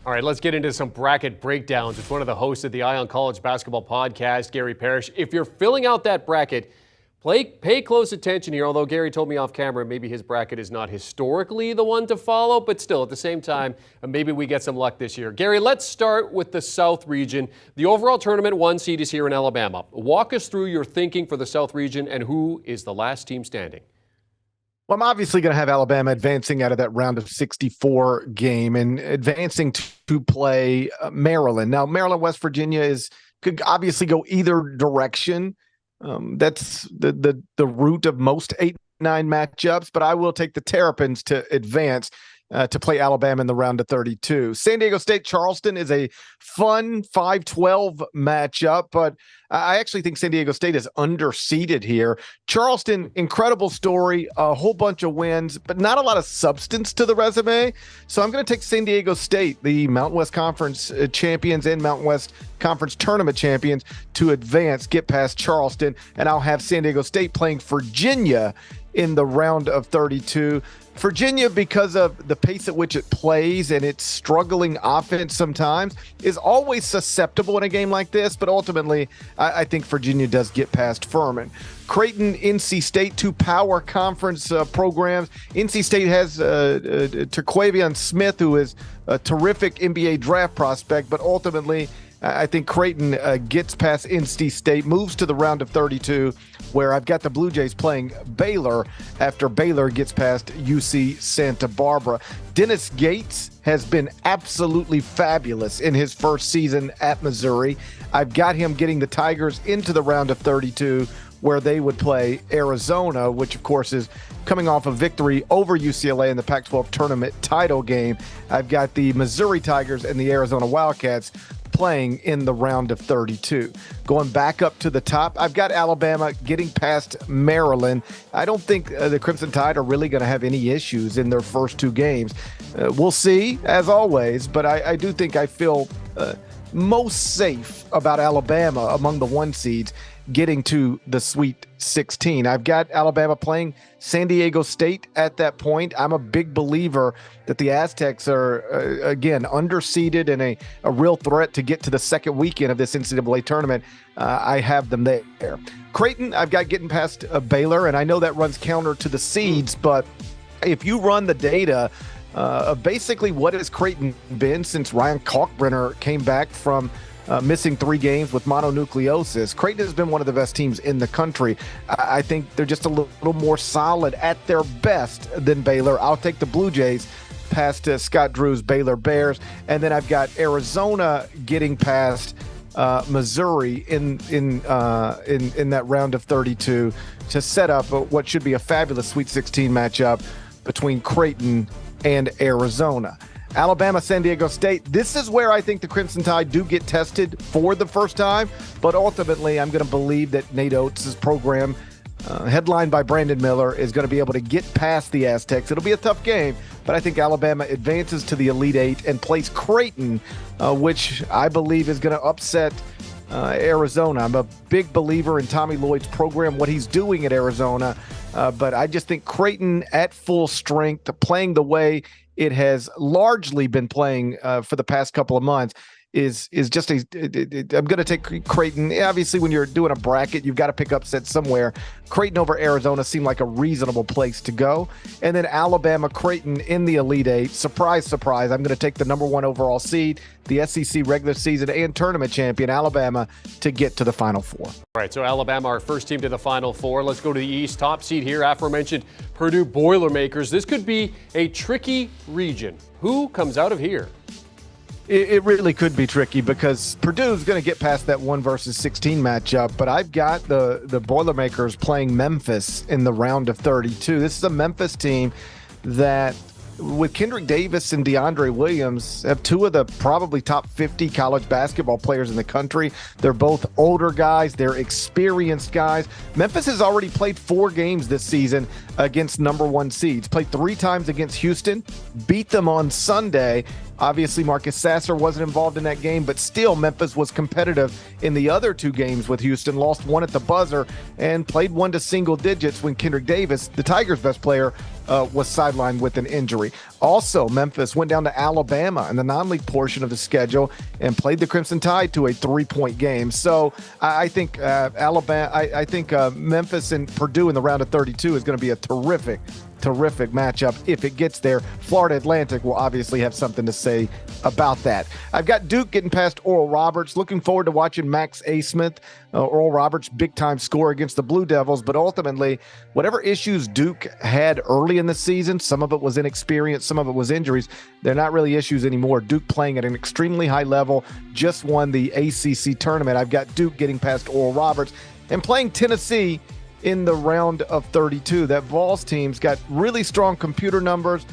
All right, let's get into some bracket breakdowns. It's one of the hosts of the Eye on College Basketball podcast, Gary Parrish. If you're filling out that bracket, pay close attention here, although Gary told me off camera maybe his bracket is not historically the one to follow, but still, at the same time, maybe we get some luck this year. Gary, let's start with the South region. The overall tournament 1 seed is here in Alabama. Walk us through your thinking for the South region and who is the last team standing. Well, I'm obviously going to have Alabama advancing out of that round of 64 game and advancing to play Maryland. Now, Maryland, West Virginia could obviously go either direction. That's the root of most 8-9 matchups, but I will take the Terrapins to advance to play Alabama in the round of 32. San Diego State, Charleston is a fun 5-12 matchup, but I actually think San Diego State is underseeded here. Charleston, incredible story, a whole bunch of wins, but not a lot of substance to the resume. So I'm going to take San Diego State, the Mountain West Conference champions and Mountain West Conference tournament champions, to advance, get past Charleston, and I'll have San Diego State playing Virginia in the round of 32. Virginia, because of the pace at which it plays and its struggling offense sometimes, is always susceptible in a game like this. But ultimately, I think Virginia does get past Furman. Creighton, NC State, two power conference programs. NC State has Terquavion Smith, who is a terrific NBA draft prospect, but ultimately, I think Creighton gets past NC State, moves to the round of 32, where I've got the Blue Jays playing Baylor after Baylor gets past UC Santa Barbara. Dennis Gates has been absolutely fabulous in his first season at Missouri. I've got him getting the Tigers into the round of 32, where they would play Arizona, which of course is coming off a victory over UCLA in the Pac-12 tournament title game. I've got the Missouri Tigers and the Arizona Wildcats playing in the round of 32. Going back up to the top, I've got Alabama getting past Maryland. I don't think the Crimson Tide are really going to have any issues in their first two games. We'll see, as always, but I do think I feel most safe about Alabama among the one seeds getting to the Sweet 16. I've got Alabama playing San Diego State at that point. I'm a big believer that the Aztecs are, again, underseeded and a real threat to get to the second weekend of this NCAA tournament. I have them there. Creighton, I've got getting past Baylor, and I know that runs counter to the seeds, but if you run the data basically what has Creighton been since Ryan Kalkbrenner came back from missing 3 games with mononucleosis. Creighton has been one of the best teams in the country. I think they're just a little more solid at their best than Baylor. I'll take the Blue Jays past Scott Drew's Baylor Bears. And then I've got Arizona getting past Missouri in that round of 32 to set up what should be a fabulous Sweet 16 matchup between Creighton and Arizona. Alabama, San Diego State. This is where I think the Crimson Tide do get tested for the first time, but ultimately I'm going to believe that Nate Oates' program, headlined by Brandon Miller, is going to be able to get past the Aztecs. It'll be a tough game, but I think Alabama advances to the Elite Eight and plays Creighton, which I believe is going to upset Arizona. I'm a big believer in Tommy Lloyd's program, what he's doing at Arizona, but I just think Creighton at full strength, playing the way it has largely been playing for the past couple of months, is just I'm going to take Creighton. Obviously, when you're doing a bracket, you've got to pick upsets somewhere. Creighton over Arizona seemed like a reasonable place to go. And then Alabama, Creighton in the Elite Eight. Surprise, surprise. I'm going to take the number 1 overall seed, the SEC regular season and tournament champion, Alabama, to get to the Final Four. All right, so Alabama, our first team to the Final Four. Let's go to the East. Top seed here, aforementioned Purdue Boilermakers. This could be a tricky region. Who comes out of here? It really could be tricky because Purdue's going to get past that 1 versus 16 matchup, but I've got the Boilermakers playing Memphis in the round of 32. This is a Memphis team that, with Kendrick Davis and DeAndre Williams, have 2 of the probably top 50 college basketball players in the country. They're both older guys. They're experienced guys. Memphis has already played 4 games this season against number 1 seeds. Played 3 times against Houston, beat them on Sunday. Obviously, Marcus Sasser wasn't involved in that game, but still Memphis was competitive in the other 2 games with Houston, lost 1 at the buzzer, and played 1 to single digits when Kendrick Davis, the Tigers' best player, was sidelined with an injury. Also, Memphis went down to Alabama in the non-league portion of the schedule and played the Crimson Tide to a 3-point game. So I think Memphis and Purdue in the round of 32 is going to be a terrific matchup if it gets there. Florida Atlantic will obviously have something to say about that. I've got Duke getting past Oral Roberts. Looking forward to watching Max Asmith, Oral Roberts' big-time score against the Blue Devils. But ultimately, whatever issues Duke had early in the season, some of it was inexperience, some of it was injuries, they're not really issues anymore. Duke playing at an extremely high level, just won the ACC tournament. I've got Duke getting past Oral Roberts and playing Tennessee in the round of 32. That Vols team's got really strong computer numbers.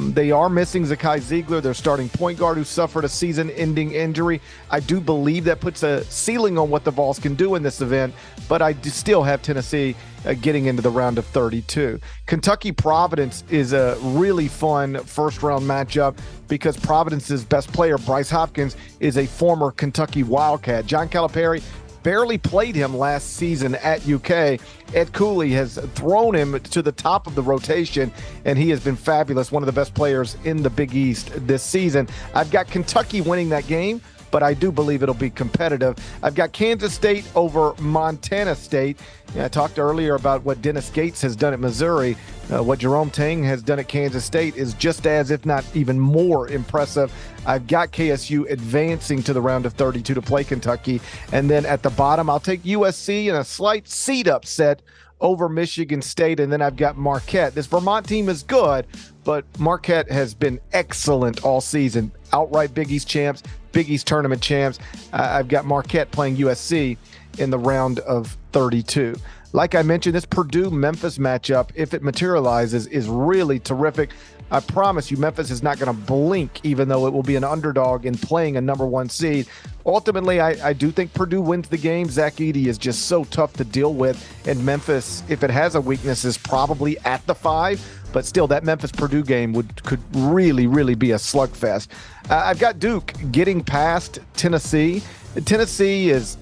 They are missing Zakai Ziegler, their starting point guard, who suffered a season-ending injury. I do believe that puts a ceiling on what the Vols can do in this event, but I do still have Tennessee getting into the round of 32. Kentucky-Providence is a really fun first-round matchup because Providence's best player, Bryce Hopkins, is a former Kentucky Wildcat. John Calipari barely played him last season at UK. Ed Cooley has thrown him to the top of the rotation, and he has been fabulous, one of the best players in the Big East this season. I've got Kentucky winning that game, but I do believe it'll be competitive. I've got Kansas State over Montana State. I talked earlier about what Dennis Gates has done at Missouri. What Jerome Tang has done at Kansas State is just as, if not even more, impressive. I've got KSU advancing to the round of 32 to play Kentucky. And then at the bottom, I'll take USC in a slight seed upset over Michigan State. And then I've got Marquette. This Vermont team is good, but Marquette has been excellent all season. Outright Big East champs, Big East tournament champs. I've got Marquette playing USC in the round of 32. Like I mentioned, this Purdue-Memphis matchup, if it materializes, is really terrific. I promise you, Memphis is not going to blink, even though it will be an underdog in playing a number one seed. Ultimately, I do think Purdue wins the game. Zach Edey is just so tough to deal with, and Memphis, if it has a weakness, is probably at the 5. But still, that Memphis-Purdue game could really, really be a slugfest. I've got Duke getting past Tennessee. Tennessee is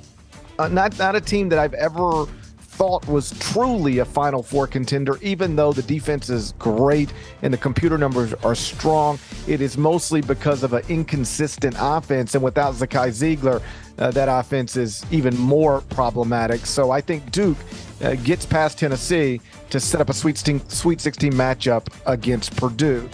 not a team that I've ever thought was truly a Final Four contender, even though the defense is great and the computer numbers are strong. It is mostly because of an inconsistent offense, and without Zakai Ziegler, that offense is even more problematic. So I think Duke gets past Tennessee to set up a Sweet 16 matchup against Purdue.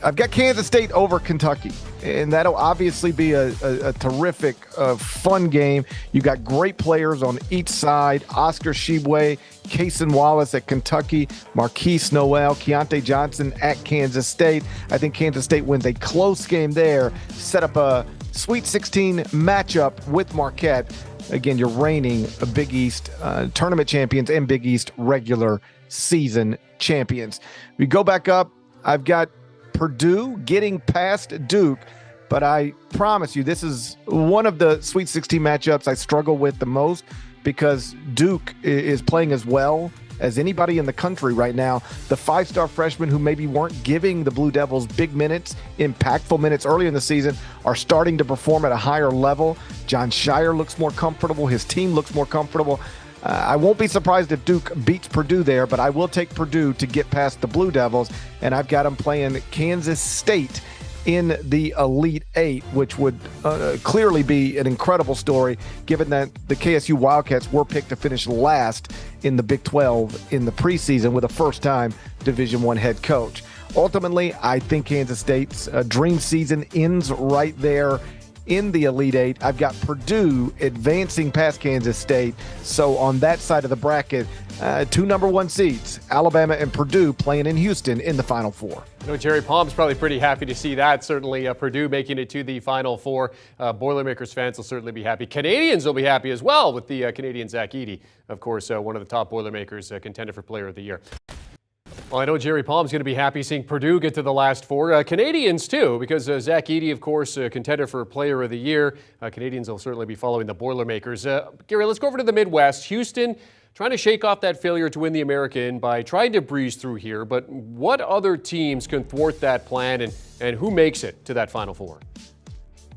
I've got Kansas State over Kentucky, and that'll obviously be a terrific, fun game. You've got great players on each side. Oscar Tshiebwe, Cason Wallace at Kentucky, Marquise Noel, Keontae Johnson at Kansas State. I think Kansas State wins a close game there, set up a Sweet 16 matchup with Marquette. Again, you're reigning Big East tournament champions and Big East regular season champions. We go back up. I've got Purdue getting past Duke, but I promise you this is one of the Sweet 16 matchups I struggle with the most because Duke is playing as well as anybody in the country right now. The 5-star freshmen who maybe weren't giving the Blue Devils big minutes, impactful minutes early in the season are starting to perform at a higher level. John Shire looks more comfortable. His team looks more comfortable. I won't be surprised if Duke beats Purdue there, but I will take Purdue to get past the Blue Devils, and I've got them playing Kansas State in the Elite Eight, which would clearly be an incredible story, given that the KSU Wildcats were picked to finish last in the Big 12 in the preseason with a first-time Division I head coach. Ultimately, I think Kansas State's dream season ends right there in the Elite Eight. I've got Purdue advancing past Kansas State. So on that side of the bracket, 2 number 1 seeds, Alabama and Purdue playing in Houston in the Final Four. I know Jerry Palm's probably pretty happy to see that. Certainly Purdue making it to the Final Four. Boilermakers fans will certainly be happy. Canadians will be happy as well with the Canadian Zach Edey, of course, one of the top Boilermakers contender for Player of the Year. Well, I know Jerry Palm's going to be happy seeing Purdue get to the last 4. Canadians, too, because Zach Edey, of course, contender for Player of the Year. Canadians will certainly be following the Boilermakers. Gary, let's go over to the Midwest. Houston trying to shake off that failure to win the American by trying to breeze through here. But what other teams can thwart that plan, and who makes it to that Final Four?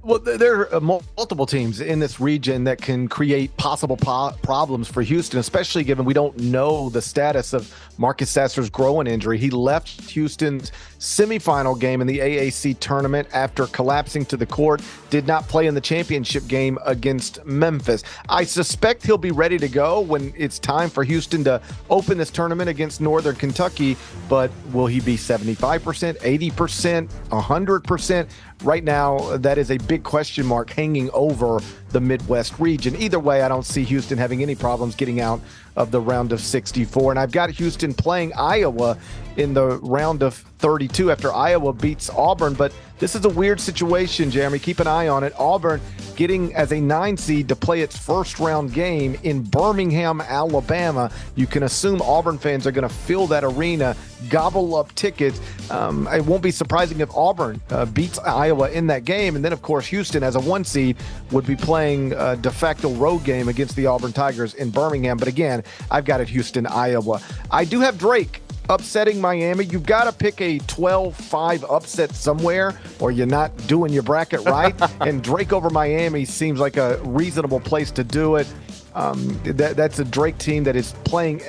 Well, there are multiple teams in this region that can create possible problems for Houston, especially given we don't know the status of Marcus Sasser's groin injury. He left Houston's semifinal game in the AAC tournament after collapsing to the court, did not play in the championship game against Memphis. I suspect he'll be ready to go when it's time for Houston to open this tournament against Northern Kentucky, but will he be 75%, 80%, 100%? Right now, that is a big question mark hanging over the Midwest region. Either way, I don't see Houston having any problems getting out of the round of 64. And I've got Houston playing Iowa in the round of 32 after Iowa beats Auburn. But this is a weird situation, Jeremy. Keep an eye on it. Auburn getting as a 9 seed to play its first round game in Birmingham, Alabama. You can assume Auburn fans are going to fill that arena, gobble up tickets. It won't be surprising if Auburn beats Iowa in that game. And then, of course, Houston as a 1 seed would be playing a de facto road game against the Auburn Tigers in Birmingham. But again, I've got it Houston, Iowa. I do have Drake upsetting Miami. You've got to pick a 12-5 upset somewhere or you're not doing your bracket right. And Drake over Miami seems like a reasonable place to do it. That's a Drake team that is playing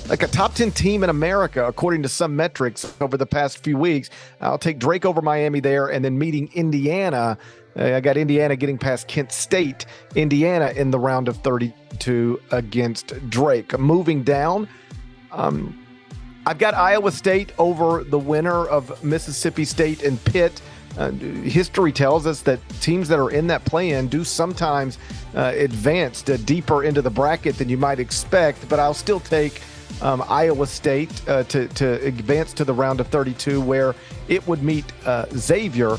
like a top 10 team in America, according to some metrics over the past few weeks. I'll take Drake over Miami there, and then meeting Indiana. I got Indiana getting past Kent State, Indiana in the round of 32 against Drake. Moving down, I've got Iowa State over the winner of Mississippi State and Pitt. History tells us that teams that are in that play-in do sometimes advance deeper into the bracket than you might expect, but I'll still take Iowa State to advance to the round of 32, where it would meet Xavier,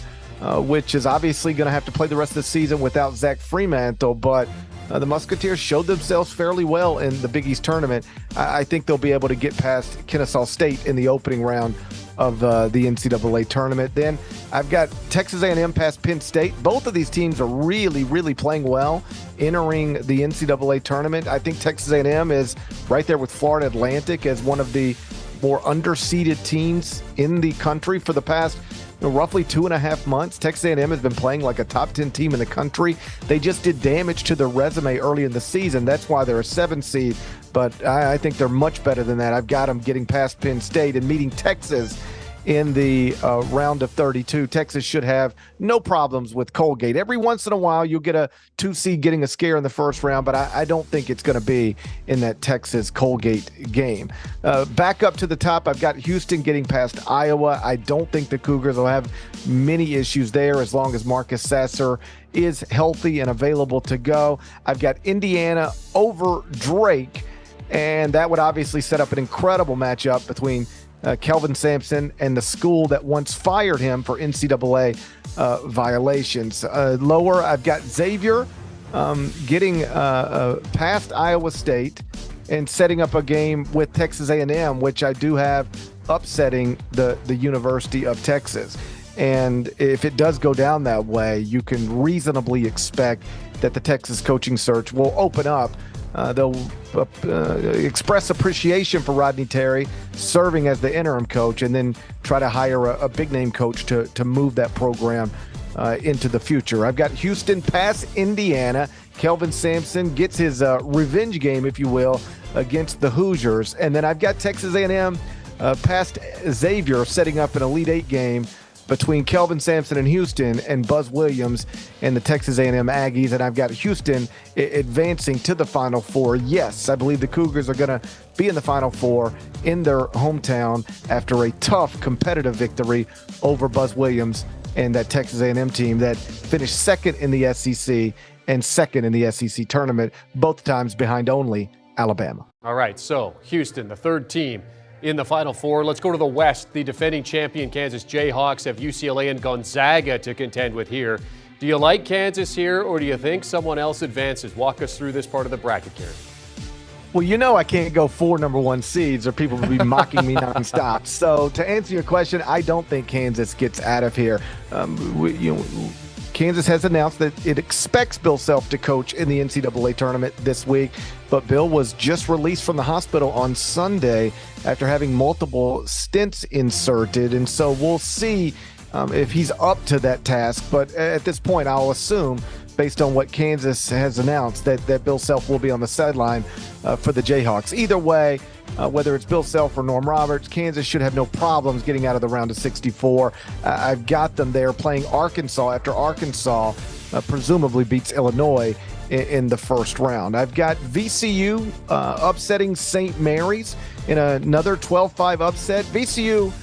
which is obviously going to have to play the rest of the season without Zach Fremantle, but the Musketeers showed themselves fairly well in the Big East tournament. I think they'll be able to get past Kennesaw State in the opening round of the NCAA tournament. Then I've got Texas A&M past Penn State. Both of these teams are really, really playing well entering the NCAA tournament. I think Texas A&M is right there with Florida Atlantic as one of the more underseeded teams in the country for the past roughly 2.5 months. Texas A&M has been playing like a top 10 team in the country. They just did damage to their resume early in the season. That's why they're a 7 seed. But I think they're much better than that. I've got them getting past Penn State and meeting Texas in the round of 32. Texas should have no problems with Colgate. Every once in a while, you'll get a 2 seed getting a scare in the first round, but I don't think it's going to be in that Texas-Colgate game. Back up to the top, I've got Houston getting past Iowa. I don't think the Cougars will have many issues there as long as Marcus Sasser is healthy and available to go. I've got Indiana over Drake, and that would obviously set up an incredible matchup between Kelvin Sampson and the school that once fired him for NCAA violations. Lower, I've got Xavier getting past Iowa State and setting up a game with Texas A&M, which I do have upsetting the University of Texas. And if it does go down that way, you can reasonably expect that the Texas coaching search will open up. They'll express appreciation for Rodney Terry serving as the interim coach, and then try to hire a big-name coach to move that program into the future. I've got Houston past Indiana. Kelvin Sampson gets his revenge game, if you will, against the Hoosiers. And then I've got Texas A&M past Xavier, setting up an Elite Eight game between Kelvin Sampson and Houston and Buzz Williams and the Texas A&M Aggies. And I've got Houston advancing to the Final Four. Yes, I believe the Cougars are going to be in the Final Four in their hometown after a tough competitive victory over Buzz Williams and that Texas A&M team that finished second in the SEC and second in the SEC tournament, both times behind only Alabama. All right, so Houston, the third team in the Final Four. Let's go to the West. The defending champion Kansas Jayhawks have UCLA and Gonzaga to contend with here. Do you like Kansas here, or do you think someone else advances? Walk us through this part of the bracket, Gary. Well, you know I can't go 4 number 1 seeds or people will be mocking me nonstop. So to answer your question, I don't think Kansas gets out of here. Kansas has announced that it expects Bill Self to coach in the NCAA tournament this week, but Bill was just released from the hospital on Sunday after having multiple stents inserted, and so we'll see if he's up to that task. But at this point, I'll assume, based on what Kansas has announced, that Bill Self will be on the sideline for the Jayhawks. Either way, whether it's Bill Self or Norm Roberts, Kansas should have no problems getting out of the round of 64. I've got them there playing Arkansas after Arkansas presumably beats Illinois in the first round. I've got VCU upsetting St. Mary's in another 12-5 upset. VCU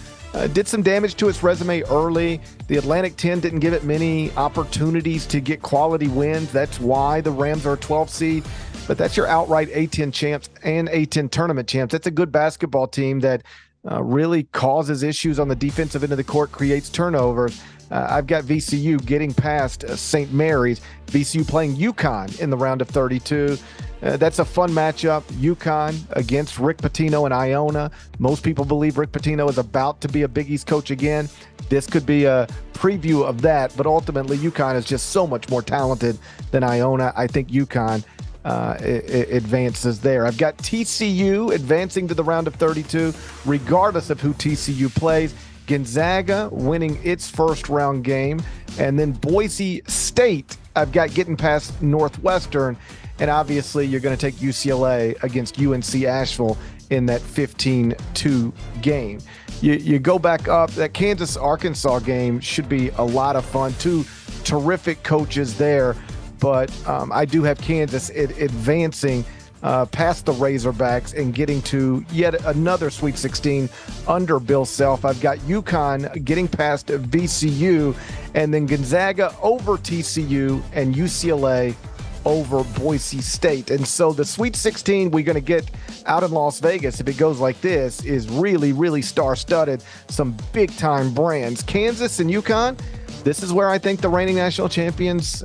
did some damage to its resume early. The Atlantic 10 didn't give it many opportunities to get quality wins. That's why the Rams are a 12 seed. But that's your outright A-10 champs and A-10 tournament champs. That's a good basketball team that really causes issues on the defensive end of the court, creates turnovers. I've got VCU getting past St. Mary's. VCU playing UConn in the round of 32. That's a fun matchup. UConn against Rick Pitino and Iona. Most people believe Rick Pitino is about to be a Big East coach again. This could be a preview of that, but ultimately UConn is just so much more talented than Iona. I think UConn advances there. I've got TCU advancing to the round of 32, regardless of who TCU plays. Gonzaga winning its first round game, and then Boise State I've got getting past Northwestern, and obviously you're going to take UCLA against UNC Asheville in that 15-2 game. You go back up, that Kansas-Arkansas game should be a lot of fun. Two terrific coaches there, but I do have Kansas advancing past the Razorbacks and getting to yet another Sweet 16 under Bill Self. I've got UConn getting past VCU, and then Gonzaga over TCU and UCLA over Boise State. And so the Sweet 16 we're going to get out in Las Vegas, if it goes like this, is really, really star-studded. Some big-time brands. Kansas and UConn, this is where I think the reigning national champions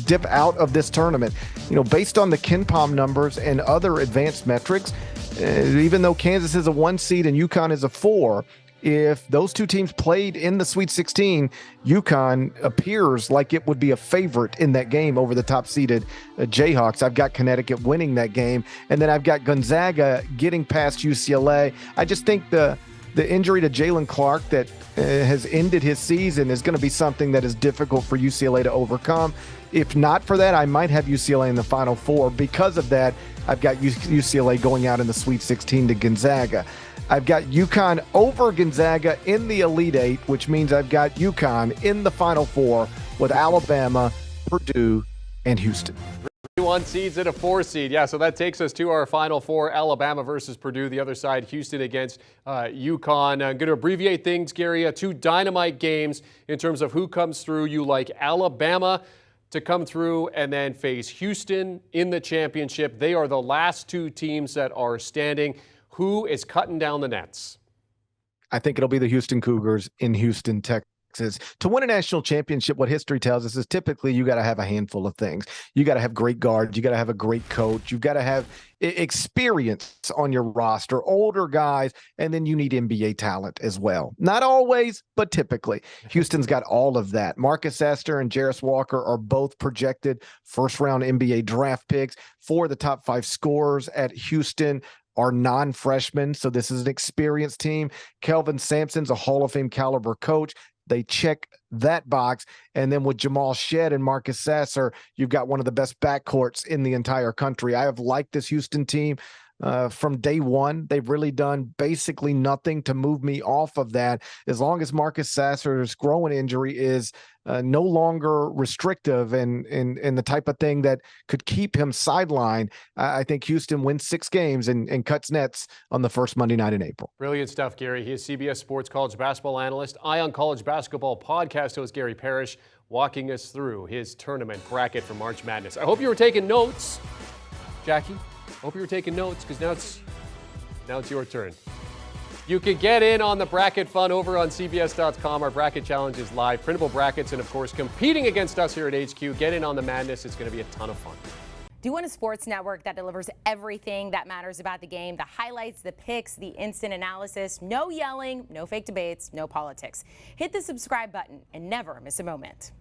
dip out of this tournament. You know, based on the KenPom numbers and other advanced metrics, even though Kansas is a 1 seed and UConn is a 4, if those two teams played in the Sweet 16, UConn appears like it would be a favorite in that game over the top-seeded Jayhawks. I've got Connecticut winning that game, and then I've got Gonzaga getting past UCLA. I just think the injury to Jalen Clark that has ended his season is going to be something that is difficult for UCLA to overcome. If not for that, I might have UCLA in the Final Four. Because of that, I've got UCLA going out in the Sweet 16 to Gonzaga. I've got UConn over Gonzaga in the Elite Eight, which means I've got UConn in the Final Four with Alabama, Purdue, and Houston. 1 seeds and a 4 seed. Yeah, so that takes us to our Final Four. Alabama versus Purdue. The other side, Houston against UConn. I'm going to abbreviate things, Gary. 2 dynamite games in terms of who comes through. You like Alabama to come through and then face Houston in the championship. They are the last 2 teams that are standing. Who is cutting down the nets? I think it'll be the Houston Cougars in Houston, Texas. To win a national championship, what history tells us is typically you got to have a handful of things. You got to have great guards. You got to have a great coach. You've got to have experience on your roster, older guys, and then you need NBA talent as well. Not always, but typically. Houston's got all of that. Marcus Astor and Jarris Walker are both projected first-round NBA draft picks. 4 of the top 5 scorers at Houston are non-freshmen, so this is an experienced team. Kelvin Sampson's a Hall of Fame caliber coach. They check that box. And then with Jamal Shedd and Marcus Sasser, you've got one of the best backcourts in the entire country. I have liked this Houston team from day one. They've really done basically nothing to move me off of that. As long as Marcus Sasser's growing injury is no longer restrictive and the type of thing that could keep him sidelined, I think Houston wins 6 games and cuts nets on the first Monday night in April. Brilliant stuff, Gary. He is CBS Sports college basketball analyst, Ion College basketball podcast host Gary Parrish, walking us through his tournament bracket for March Madness. I hope you were taking notes, Jackie. Hope you were taking notes, because now it's your turn. You can get in on the bracket fun over on CBS.com. Our bracket challenge is live. Printable brackets and, of course, competing against us here at HQ. Get in on the madness. It's going to be a ton of fun. Do you want a sports network that delivers everything that matters about the game? The highlights, the picks, the instant analysis. No yelling, no fake debates, no politics. Hit the subscribe button and never miss a moment.